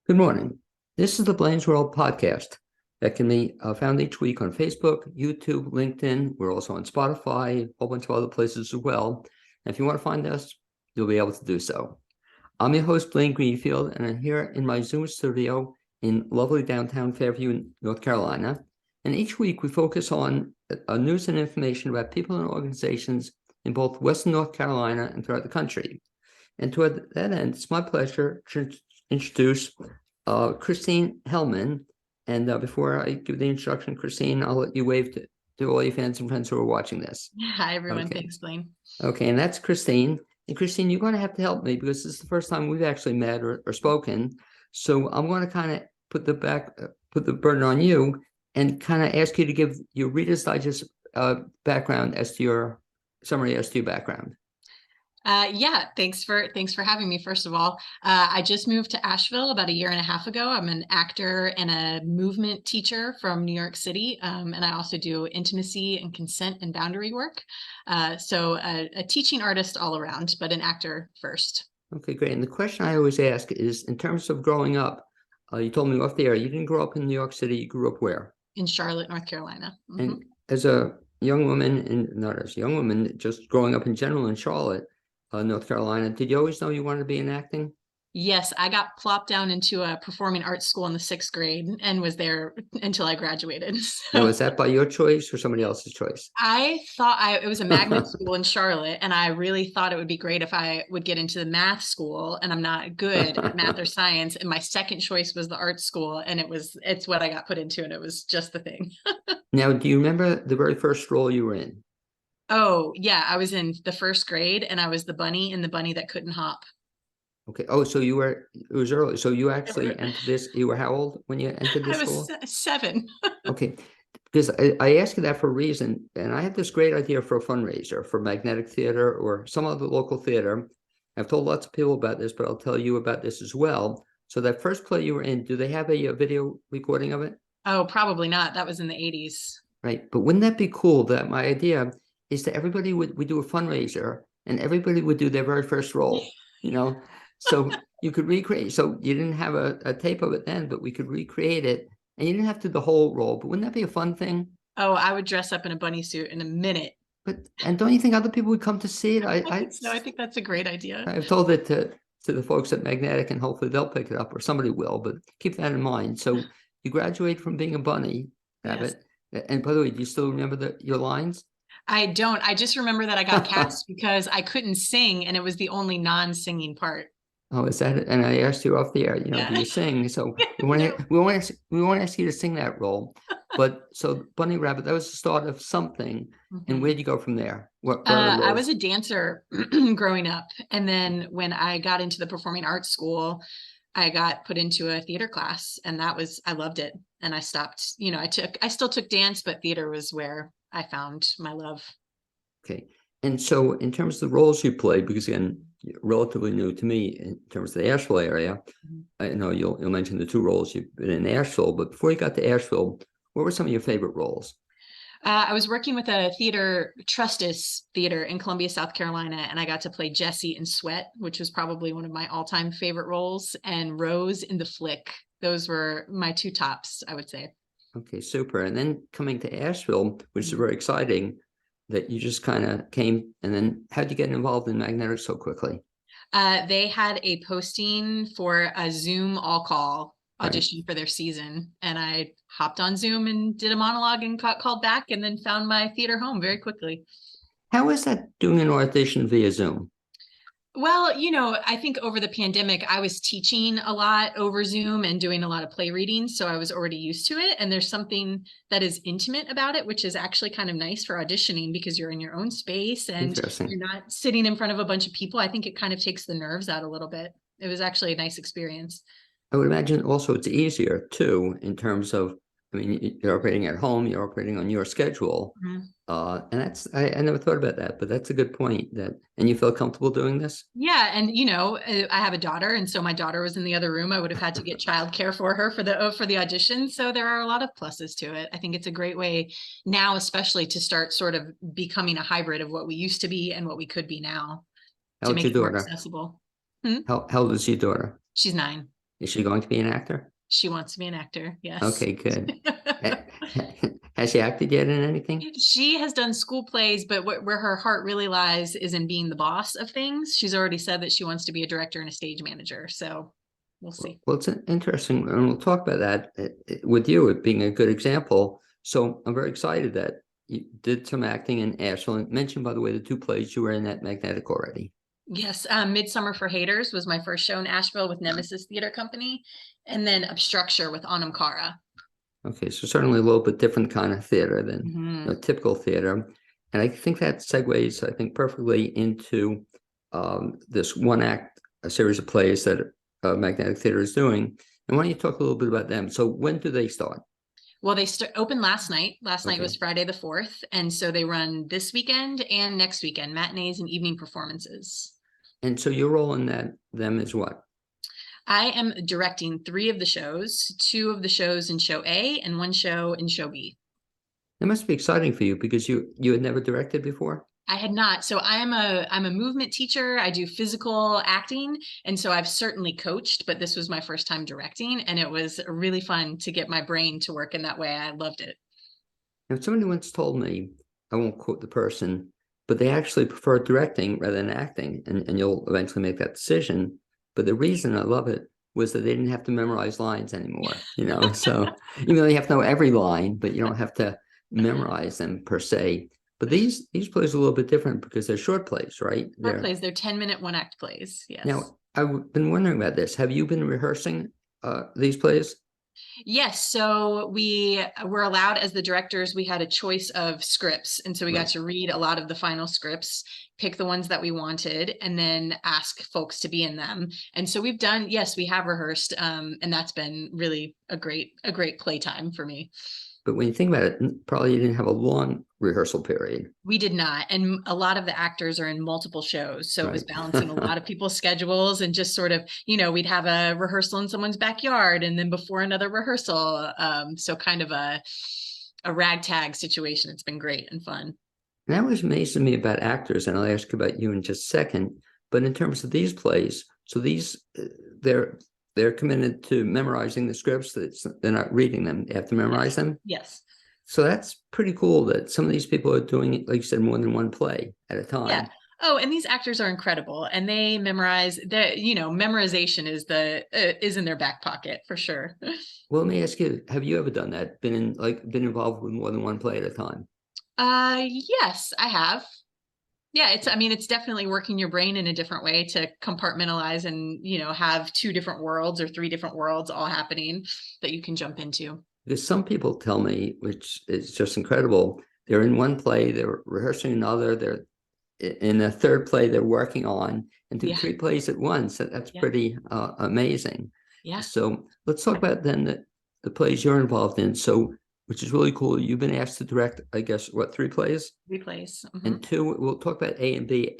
Good morning. This is the Blaine's World podcast that can be found each week on Facebook, YouTube, LinkedIn. We're also on Spotify, a whole bunch of other places as well. And if you want to find us, you'll be able to do so. I'm your host, Blaine Greenfield, and I'm here in my Zoom studio in lovely downtown Fairview, North Carolina. And each week we focus on news and information about people and organizations in both Western North Carolina and throughout the country. And toward that end, it's my pleasure to introduce Christine Hellman. And before I give the introduction, Christine, I'll let you wave to all your fans and friends who are watching this. Hi, everyone. Okay. Thanks, Blaine. Okay, and that's Christine. And Christine, you're going to have to help me because this is the first time we've actually met or spoken. So I'm going to kind of put the burden on you and kind of ask you to give your Reader's Digest background as to your summary as to your background. Yeah, thanks for having me. First of all, I just moved to Asheville about a year and a half ago. I'm an actor and a movement teacher from New York City, and I also do intimacy and consent and boundary work. So a teaching artist all around, but an actor first. Okay, great. And the question I always ask is, in terms of growing up, you told me off the air, you didn't grow up in New York City. You grew up where? In Charlotte, North Carolina. Mm-hmm. And as a young woman, and not as a young woman, just growing up in general in Charlotte, North Carolina, did you always know you wanted to be in acting? Yes, I got plopped down into a performing arts school in the 6th grade and was there until I graduated. So. Now, was that by your choice or somebody else's choice? I thought it was a magnet school in Charlotte, and I really thought it would be great if I would get into the math school, and I'm not good at math or science. And my second choice was the art school, and it's what I got put into, and it was just the thing. Now, do you remember the very first role you were in? Oh, yeah, I was in the 1st grade, and I was the bunny in the bunny that couldn't hop. Okay. Oh, so it was early. So you actually entered this, you were how old when you entered this school? I was 7. Okay. Because I ask you that for a reason, and I had this great idea for a fundraiser for Magnetic Theater or some other local theater. I've told lots of people about this, but I'll tell you about this as well. So that first play you were in, do they have a video recording of it? Oh, probably not. That was in the 80s. Right. But wouldn't that be cool that my idea is that everybody would do a fundraiser and everybody would do their very first role, So you could recreate. So you didn't have a tape of it then, but we could recreate it. And you didn't have to do the whole role, but wouldn't that be a fun thing? Oh, I would dress up in a bunny suit in a minute. And don't you think other people would come to see it? I think that's a great idea. I've told it to the folks at Magnetic, and hopefully they'll pick it up or somebody will, but keep that in mind. So you graduate from being a bunny, Rabbit. Yes. And by the way, do you still remember your lines? I don't. I just remember that I got cast because I couldn't sing, and it was the only non-singing part. Oh, is that it? And I asked you off the air, do you sing? So we want to ask you to sing that role. But so Bunny Rabbit, that was the start of something. Mm-hmm. And where'd you go from there? I was a dancer growing up. And then when I got into the performing arts school, I got put into a theater class, and I loved it. And I stopped, I still took dance, but theater was where I found my love. Okay. And so in terms of the roles you play, because again, you're relatively new to me in terms of the Asheville area, mm-hmm. I know you'll mention the 2 roles you've been in Asheville, but before you got to Asheville, what were some of your favorite roles? I was working with a theater, Trustis Theater in Columbia, South Carolina, and I got to play Jessie in Sweat, which was probably one of my all-time favorite roles, and Rose in The Flick. Those were my 2 tops, I would say. Okay, super. And then coming to Asheville, which is very exciting, that you just kind of came, and then how'd you get involved in Magnetic so quickly? They had a posting for a Zoom all-call audition for their season, and I hopped on Zoom and did a monologue and got called back, and then found my theater home very quickly. How is that doing an audition via Zoom? Well, I think over the pandemic, I was teaching a lot over Zoom and doing a lot of play readings, so I was already used to it. And there's something that is intimate about it, which is actually kind of nice for auditioning because you're in your own space and you're not sitting in front of a bunch of people. I think it kind of takes the nerves out a little bit. It was actually a nice experience. I would imagine also it's easier too, in terms of, you're operating at home, you're operating on your schedule. Mm-hmm. And that's, I never thought about that, but that's a good point. And you feel comfortable doing this? Yeah. And, I have a daughter. And so my daughter was in the other room. I would have had to get childcare for her for the audition. So there are a lot of pluses to it. I think it's a great way now, especially to start sort of becoming a hybrid of what we used to be and what we could be now. How's your daughter? More accessible. How old is your daughter? She's 9. Is she going to be an actor? She wants to be an actor. Yes. Okay, good. Has she acted yet in anything? She has done school plays, but where her heart really lies is in being the boss of things. She's already said that she wants to be a director and a stage manager. So we'll see. Well, it's interesting, and we'll talk about that with you, it being a good example. So I'm very excited that you did some acting in Asheville. And mentioned, by the way, the two plays you were in at Magnetic already. Yes, Midsummer for Haters was my first show in Asheville with Nemesis Theater Company, and then Obstructure with Anam Cara. Okay, so certainly a little bit different kind of theater than typical theater. And I think that segues, I think, perfectly into this one act, a series of plays that Magnetic Theater is doing. And why don't you talk a little bit about them? So when do they start? Well, they opened last night. Last night was Friday the 4th. And so they run this weekend and next weekend, matinees and evening performances. And so your role in them is what? I am directing 3 of the shows, 2 of the shows in show A and 1 show in show B. It must be exciting for you because you had never directed before. I had not. So I'm a movement teacher. I do physical acting. And so I've certainly coached, but this was my first time directing. And it was really fun to get my brain to work in that way. I loved it. Now, somebody once told me, I won't quote the person, but they actually prefer directing rather than acting. And you'll eventually make that decision. But the reason I love it was that they didn't have to memorize lines anymore, So even though you have to know every line, but you don't have to memorize them per se. But these plays are a little bit different because they're short plays, right? Short plays, they're 10-minute one-act plays, yes. Now, I've been wondering about this. Have you been rehearsing these plays? Yes, so we were allowed as the directors, we had a choice of scripts. And so we got to read a lot of the final scripts, pick the ones that we wanted, and then ask folks to be in them. And so we've done, yes, we have rehearsed, and that's been really a great playtime for me. But when you think about it, probably you didn't have a long rehearsal period. We did not. And a lot of the actors are in multiple shows. So it was balancing a lot of people's schedules and just sort of, we'd have a rehearsal in someone's backyard and then before another rehearsal. So kind of a ragtag situation. It's been great and fun. And that was amazing to me about actors. And I'll ask you about you in just a second. But in terms of these plays, so these, they're committed to memorizing the scripts. They're not reading them. They have to memorize them. Yes. So that's pretty cool that some of these people are doing, like you said, more than one play at a time. Yeah. Oh, and these actors are incredible, and they memorize. Memorization is in their back pocket for sure. Well, let me ask you: have you ever done that? Been involved with more than one play at a time? Yes, I have. Yeah, it's definitely working your brain in a different way to compartmentalize and, have 2 different worlds or 3 different worlds all happening that you can jump into. Because some people tell me, which is just incredible, they're in one play, they're rehearsing another, they're in a third play they're working on, and do 3 plays at once. That's pretty amazing. Yeah. So let's talk about then the plays you're involved in. So, which is really cool. You've been asked to direct, I guess, 3 plays? 3 plays. Mm-hmm. And 2, we'll talk about A and B.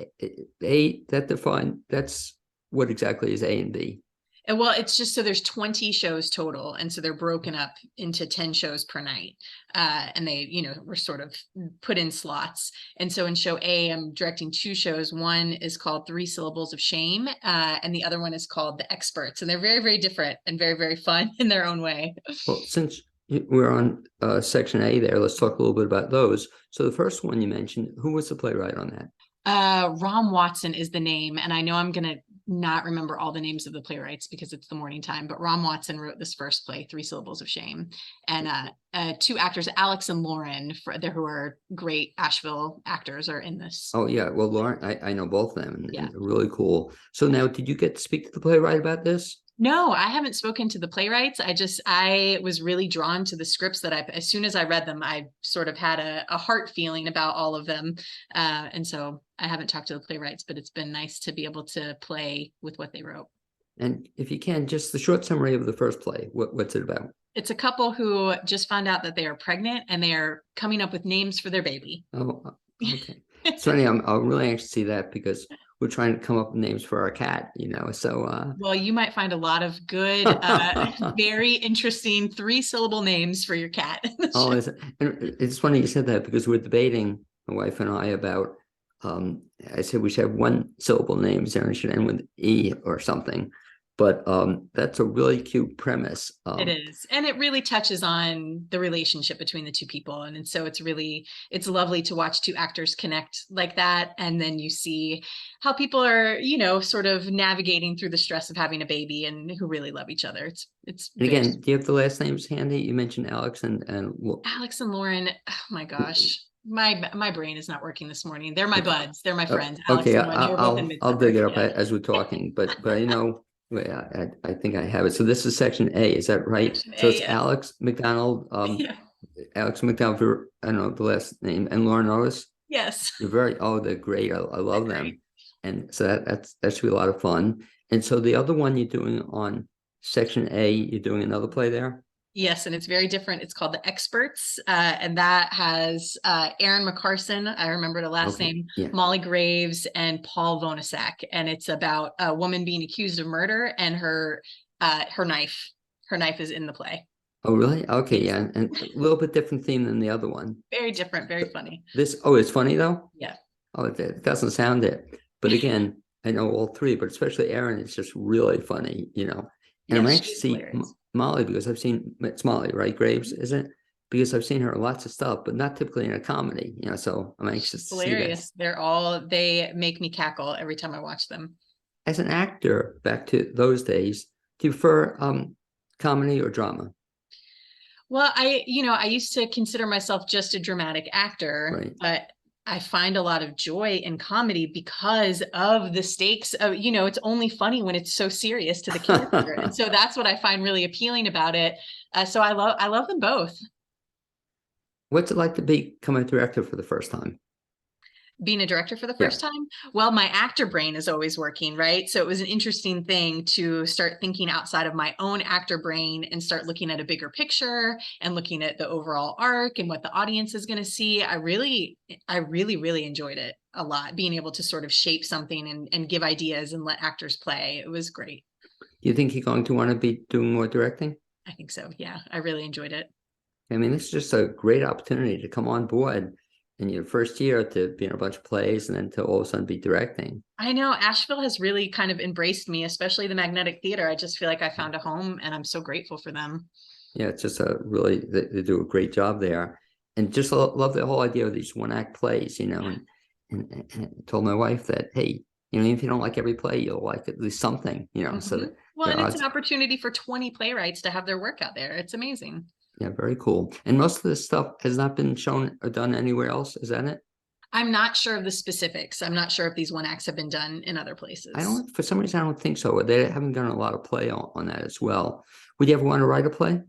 That's what exactly is A and B? Well, it's just so there's 20 shows total. And so they're broken up into 10 shows per night. And they, were sort of put in slots. And so in show A, I'm directing 2 shows. One is called 3 Syllables of Shame. And the other one is called The Experts. And they're very, very different and very, very fun in their own way. Well, since we're on section A there, let's talk a little bit about those. So the first one you mentioned, who was the playwright on that? Rom Watson is the name. And I know I'm going to not remember all the names of the playwrights because it's the morning time, but Rom Watson wrote this first play, 3 Syllables of Shame. And 2 actors, Alex and Lauren, who are great Asheville actors, are in this. Oh, yeah. Well, Lauren, I know both of them, and really cool. So now, did you get to speak to the playwright about this? No, I haven't spoken to the playwrights. I was really drawn to the scripts that as soon as I read them, I sort of had a heart feeling about all of them. And so I haven't talked to the playwrights, but it's been nice to be able to play with what they wrote. And if you can, just the short summary of the first play, what's it about? It's a couple who just found out that they are pregnant and they are coming up with names for their baby. Oh, okay. So anyway, I'm really anxious to see that because we're trying to come up with names for our cat, so. Well, you might find a lot of good, very interesting 3-syllable names for your cat. Oh, it's funny you said that because we're debating, my wife and I, about, I said we should have 1-syllable names and it should end with E or something. But that's a really cute premise. It is. And it really touches on the relationship between the two people. And so it's lovely to watch two actors connect like that. And then you see how people are, sort of navigating through the stress of having a baby and who really love each other. It's And very again, do you have the last names handy? You mentioned Alex and Alex and Lauren. Oh my gosh. My brain is not working this morning. They're my buds. They're my friends. Alex okay, and Lauren, they were both in I'll dig it up Midsummer. as we're talking. But wait, I think I have it. So this is section A, is that right? Section So A, it's yes. Alex McDonald, Yeah. Alex McDonald for, I don't know the last name, and Lauren Otis. Yes. They're great. I love They're them. great. And so that should be a lot of fun. And so the other one you're doing on section A, you're doing another play there? Yes, and it's very different. It's called The Experts, and that has Aaron McCarson, I remember the last Okay, name, yeah. Molly Graves, and Paul Vonasak. And it's about a woman being accused of murder and her knife. Her knife is in the play. Oh, really? Okay, yeah. And a little bit different theme than the other one. Very different, very funny. It's funny though? Yeah. Oh, it doesn't sound it. But again, I know all three, but especially Aaron is just really funny, And I'm Yes, anxious to she's see hilarious. Molly because it's Molly, right? Graves, isn't it? Because I've seen her in lots of stuff, but not typically in a comedy, so I'm anxious to see that. Hilarious. They make me cackle every time I watch them. As an actor, back to those days, do you prefer comedy or drama? Well, I used to consider myself just a dramatic actor, Right. but I find a lot of joy in comedy because of the stakes of, it's only funny when it's so serious to the character. And so that's what I find really appealing about it. So I love them both. What's it like to become a director for the first time? Being a director for the Yeah. first time, well, my actor brain is always working, right? So it was an interesting thing to start thinking outside of my own actor brain and start looking at a bigger picture and looking at the overall arc and what the audience is going to see. I really, really enjoyed it a lot, being able to sort of shape something and give ideas and let actors play. It was great. Do you think you're going to want to be doing more directing? I think so. Yeah, I really enjoyed it. I mean, it's just a great opportunity to come on board in your first year to be in a bunch of plays and then to all of a sudden be directing. I know Asheville has really kind of embraced me, especially the Magnetic Theater. I just feel like I found a home and I'm so grateful for them. Yeah, it's just they do a great job there. And just love the whole idea of these one act plays, and told my wife that, hey, even if you don't like every play, you'll like at least something, so that Well, there and are it's an opportunity for 20 playwrights to have their work out there. It's amazing. yeah, very cool. And most of this stuff has not been shown or done anywhere else. Is that it? I'm not sure of the specifics. I'm not sure if these one acts have been done in other places. For some reason, I don't think so. They haven't done a lot of play on that as well. Would you ever want to write a play?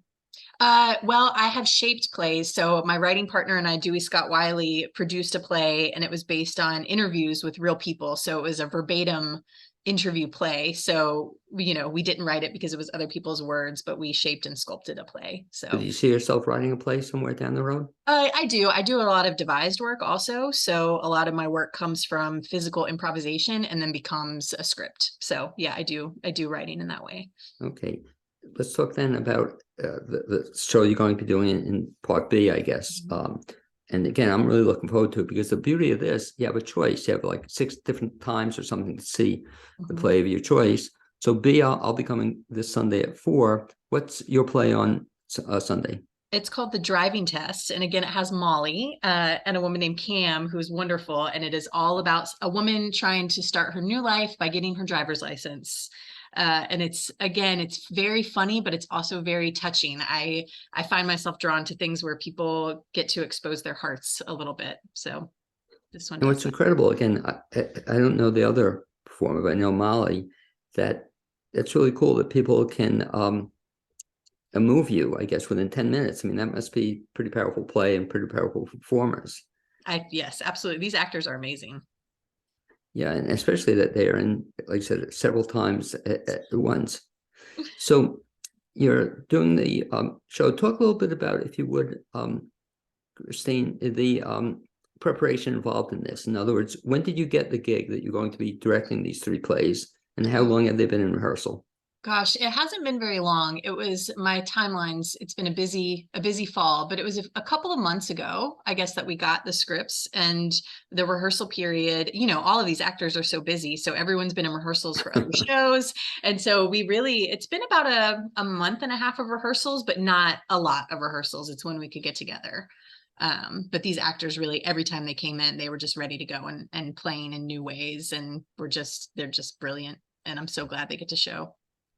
Well, I have shaped plays. So my writing partner and I, Dewey Scott Wiley, produced a play and it was based on interviews with real people. So it was a verbatim interview play. So, we didn't write it because it was other people's words, but we shaped and sculpted a play. So Do you see yourself writing a play somewhere down the road? I do. I do a lot of devised work also. So a lot of my work comes from physical improvisation and then becomes a script. So yeah, I do writing in that way. Okay. Let's talk then about the show you're going to be doing in part B, I guess. And again, I'm really looking forward to it because the beauty of this, you have a choice. You have like 6 different times or something to see the play of your choice. So B, I'll be coming this Sunday at 4. What's your play on Sunday? It's called The Driving Test. And again, it has Molly and a woman named Cam, who's wonderful. And it is all about a woman trying to start her new life by getting her driver's license. And it's very funny, but it's also very touching. I find myself drawn to things where people get to expose their hearts a little bit. So this one. And what's incredible, again, I don't know the other performer, but I know Molly, that's really cool that people can move you, I guess, within 10 minutes. I mean, that must be pretty powerful play and pretty powerful performers. Yes, absolutely. These actors are amazing. Yeah, and especially that they are in, like I said, several times at once. So you're doing the show. Talk a little bit about, if you would, Christine, the preparation involved in this. In other words, when did you get the gig that you're going to be directing these 3 plays, and how long have they been in rehearsal? Gosh, it hasn't been very long. It was my timelines. It's been a busy fall, but it was a couple of months ago, I guess, that we got the scripts and the rehearsal period. You know, all of these actors are so busy. So everyone's been in rehearsals for other shows. And so it's been about a month and a half of rehearsals, but not a lot of rehearsals. It's when we could get together. But these actors really, every time they came in, they were just ready to go and playing in new ways. And they're just brilliant. And I'm so glad they get to show.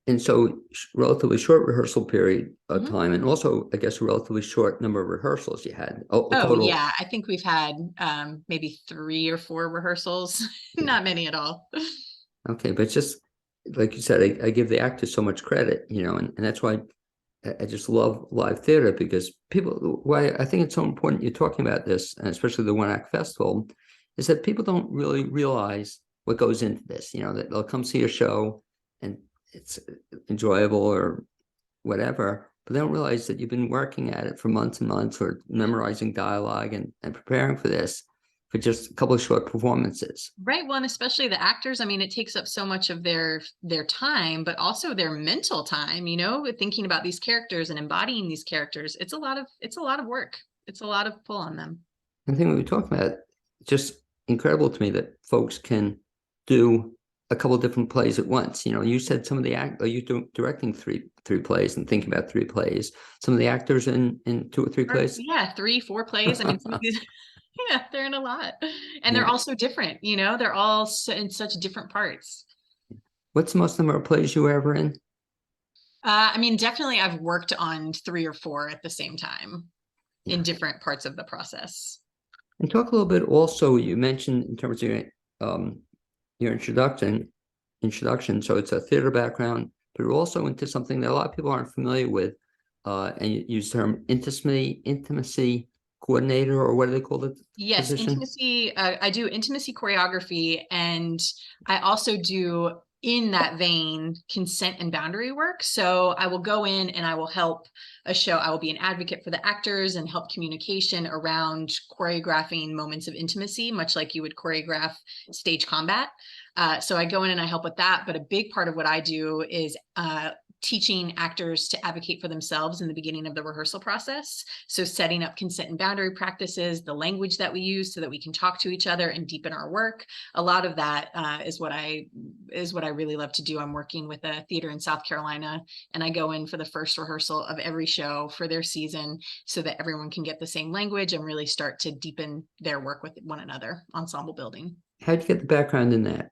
And so relatively short rehearsal period of Mhm. time, and also, I guess, a relatively short number of rehearsals you had. Oh, Oh total. yeah, I think we've had maybe 3 or 4 rehearsals, Yeah. not many at all. Okay, but just like you said, I give the actors so much credit, and that's why I just love live theater, because why I think it's so important you're talking about this, and especially the One Act Festival, is that people don't really realize what goes into this. That they'll come see a show and it's enjoyable or whatever, but they don't realize that you've been working at it for months and months, or memorizing dialogue and preparing for this for just a couple of short performances. Right. Well, and especially the actors, I mean, it takes up so much of their time, but also their mental time, with thinking about these characters and embodying these characters. It's a lot of work. It's a lot of pull on them. And the thing we were talking about, just incredible to me that folks can do a couple of different plays at once. You said some of the directing three plays and thinking about 3 plays. Some of the actors in 2 or 3 plays. Yeah, 3, 4 plays. I mean, some of these, yeah, they're in a lot, and they're Yeah. all so different. They're all in such different parts. What's the most number of plays you were ever in? I mean, definitely, I've worked on 3 or 4 at the same time in Yeah. different parts of the process. And talk a little bit also, you mentioned in terms of your introduction. So it's a theater background, but you're also into something that a lot of people aren't familiar with. And you use the term intimacy coordinator, or what do they call it? Yes, Position? intimacy. I do intimacy choreography, and I also do, in that vein, consent and boundary work. So I will go in and I will help a show. I will be an advocate for the actors and help communication around choreographing moments of intimacy, much like you would choreograph stage combat. So I go in and I help with that. But a big part of what I do is teaching actors to advocate for themselves in the beginning of the rehearsal process. So setting up consent and boundary practices, the language that we use so that we can talk to each other and deepen our work. A lot of that is what I really love to do. I'm working with a theater in South Carolina, and I go in for the first rehearsal of every show for their season so that everyone can get the same language and really start to deepen their work with one another, ensemble building. How'd you get the background in that?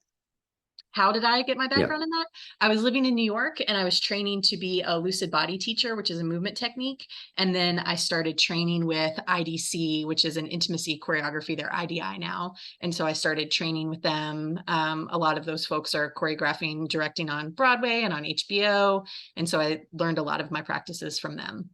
How did I get my Yeah. background in that? I was living in New York and I was training to be a lucid body teacher, which is a movement technique. And then I started training with IDC, which is an intimacy choreography. They're IDI now. And so I started training with them. A lot of those folks are choreographing, directing on Broadway and on HBO. And so I learned a lot of my practices from them.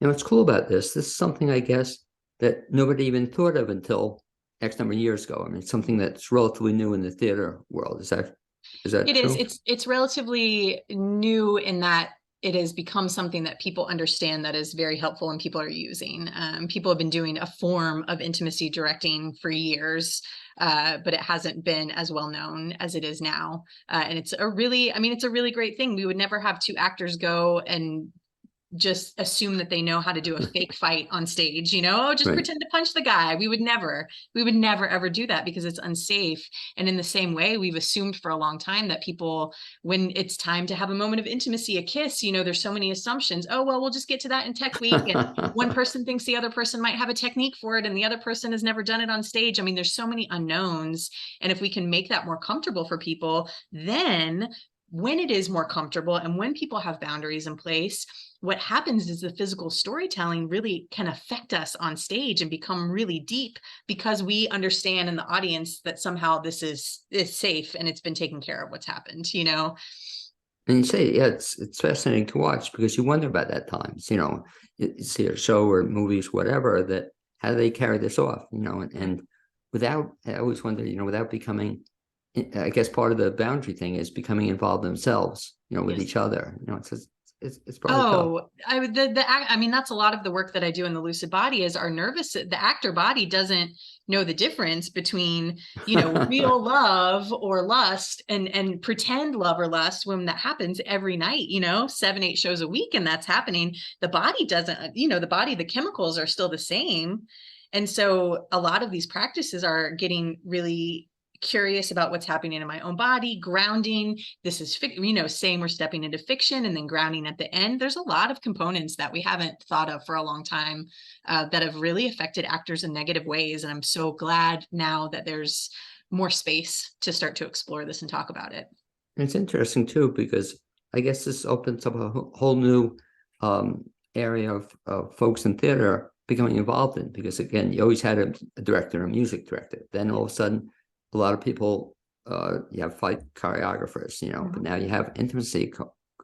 What's cool about this is something, I guess, that nobody even thought of until X number of years ago. I mean, it's something that's relatively new in the theater world. Is that It is. true? It's relatively new in that it has become something that people understand that is very helpful and people are using. People have been doing a form of intimacy directing for years, but it hasn't been as well known as it is now. And it's a really great thing. We would never have 2 actors go and just assume that they know how to do a fake fight on stage, just Right. pretend to punch the guy. We would never ever do that because it's unsafe. And in the same way, we've assumed for a long time that people, when it's time to have a moment of intimacy, a kiss, there's so many assumptions. Oh, well, we'll just get to that in tech week. And one person thinks the other person might have a technique for it and the other person has never done it on stage. I mean, there's so many unknowns. And if we can make that more comfortable for people, then when it is more comfortable and when people have boundaries in place, what happens is the physical storytelling really can affect us on stage and become really deep because we understand in the audience that somehow this is safe and it's been taken care of what's happened, And you say, yeah, it's fascinating to watch, because you wonder about that times, you see a show or movies, whatever, that how do they carry this off, and without, I always wonder, without becoming, I guess part of the boundary thing is becoming involved themselves, with Yes. each other, it's probably tough. Oh, I mean, that's a lot of the work that I do in the lucid body is the actor body doesn't know the difference between, real love or lust and pretend love or lust when that happens every night, 7-8 shows a week, and that's happening. The body doesn't, the chemicals are still the same. And so a lot of these practices are getting really curious about what's happening in my own body, grounding. This is, saying we're stepping into fiction, and then grounding at the end. There's a lot of components that we haven't thought of for a long time that have really affected actors in negative ways. And I'm so glad now that there's more space to start to explore this and talk about it. It's interesting too, because I guess this opens up a whole new area of folks in theater becoming involved in, because again, you always had a director, a music director. Then all of a sudden, a lot of people, you have fight choreographers, but now you have intimacy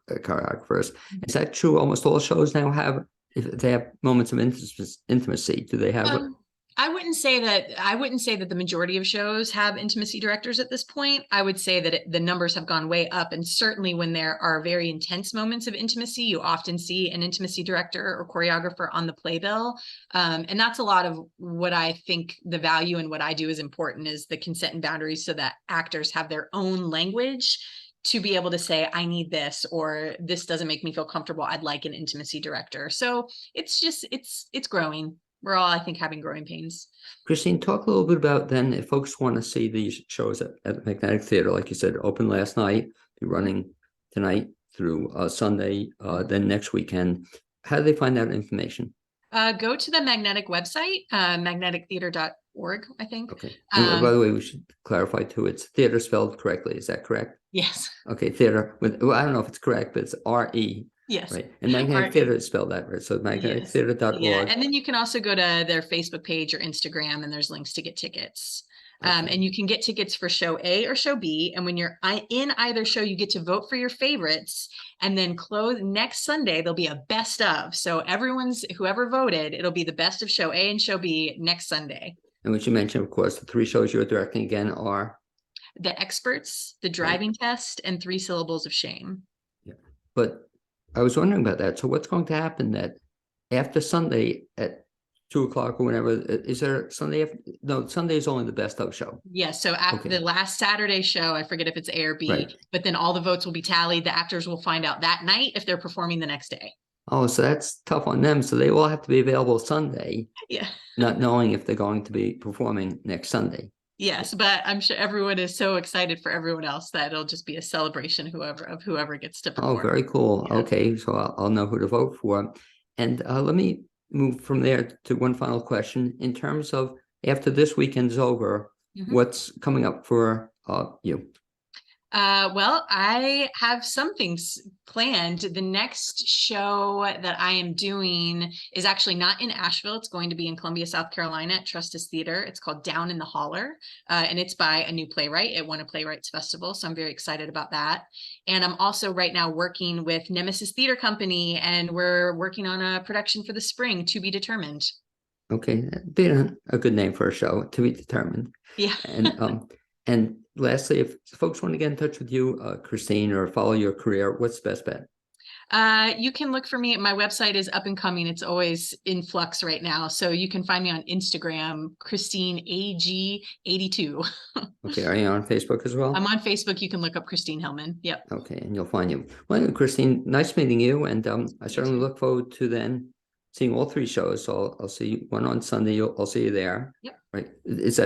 choreographers. Is that true? Almost all shows now have, if they have moments of intimacy, do they have? I wouldn't say that the majority of shows have intimacy directors at this point. I would say that the numbers have gone way up, and certainly when there are very intense moments of intimacy, you often see an intimacy director or choreographer on the playbill. And that's a lot of what I think the value and what I do is important, is the consent and boundaries, so that actors have their own language to be able to say, I need this, or this doesn't make me feel comfortable, I'd like an intimacy director. So it's growing. We're all, I think, having growing pains. Christine, talk a little bit about then, if folks want to see these shows at the Magnetic Theater, like you said, open last night, be running tonight through Sunday, then next weekend. How do they find that information? Go to the Magnetic website, magnetictheater.org, I think. Okay. And by the way, we should clarify too, it's theater spelled correctly. Is that correct? Yes. Okay, theater with, well, I don't know if it's correct, but it's R-E. Yes. Right. And Magnetic Theater is spelled that right. So magnetictheater.org. Yeah. And then you can also go to their Facebook page or Instagram, and there's links to get tickets. Okay. And you can get tickets for show A or show B. And when you're in either show, you get to vote for your favorites. And then next Sunday, there'll be a best of. So whoever voted, it'll be the best of show A and show B next Sunday. And what you mentioned, of course, the 3 shows you're directing again are? The Experts, The Driving Test, and 3 Syllables of Shame. Yeah. But I was wondering about that. So what's going to happen that after Sunday at 2:00 or whenever, is there Sunday? No, Sunday is only the best of show. Yeah. So after the last Saturday show, I forget if it's A or B, right, but then all the votes will be tallied. The actors will find out that night if they're performing the next day. Oh, so that's tough on them. So they will have to be available Sunday. Yeah. Not knowing if they're going to be performing next Sunday. Yes, but I'm sure everyone is so excited for everyone else that it'll just be a celebration of whoever gets to perform. Oh, very cool. Yeah. Okay, so I'll know who to vote for. And let me move from there to one final question. In terms of after this weekend's over, what's coming up for you? Well, I have some things planned. The next show that I am doing is actually not in Asheville. It's going to be in Columbia, South Carolina at Trustis Theater. It's called Down in the Holler, and it's by a new playwright. It won a playwrights festival, so I'm very excited about that. And I'm also right now working with Nemesis Theater Company, and we're working on a production for the spring, To Be Determined. Okay, being a good name for a show, To Be Determined. Yeah. And lastly, if folks want to get in touch with you, Christine, or follow your career, what's the best bet? You can look for me. My website is up and coming. It's always in flux right now. So you can find me on Instagram, Christine AG82. Okay. Are you on Facebook as well? I'm on Facebook. You can look up Christine Hellman. Yep. Okay. And you'll find you. Well, Christine, nice meeting you. And I certainly look forward to then seeing all 3 shows. So I'll see you one on Sunday. I'll see you there. Yep. Right.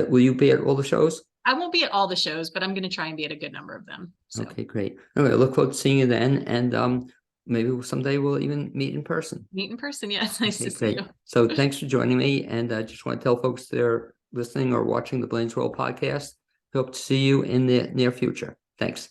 Will you be at all the shows? I won't be at all the shows, but I'm going to try and be at a good number of them. So. Okay, great. Anyway, I look forward to seeing you then. And maybe someday we'll even meet in person. Meet in person. Yeah, it's nice to see you. So thanks for joining me. And I just want to tell folks they're listening or watching the Blaine's World podcast. Hope to see you in the near future. Thanks.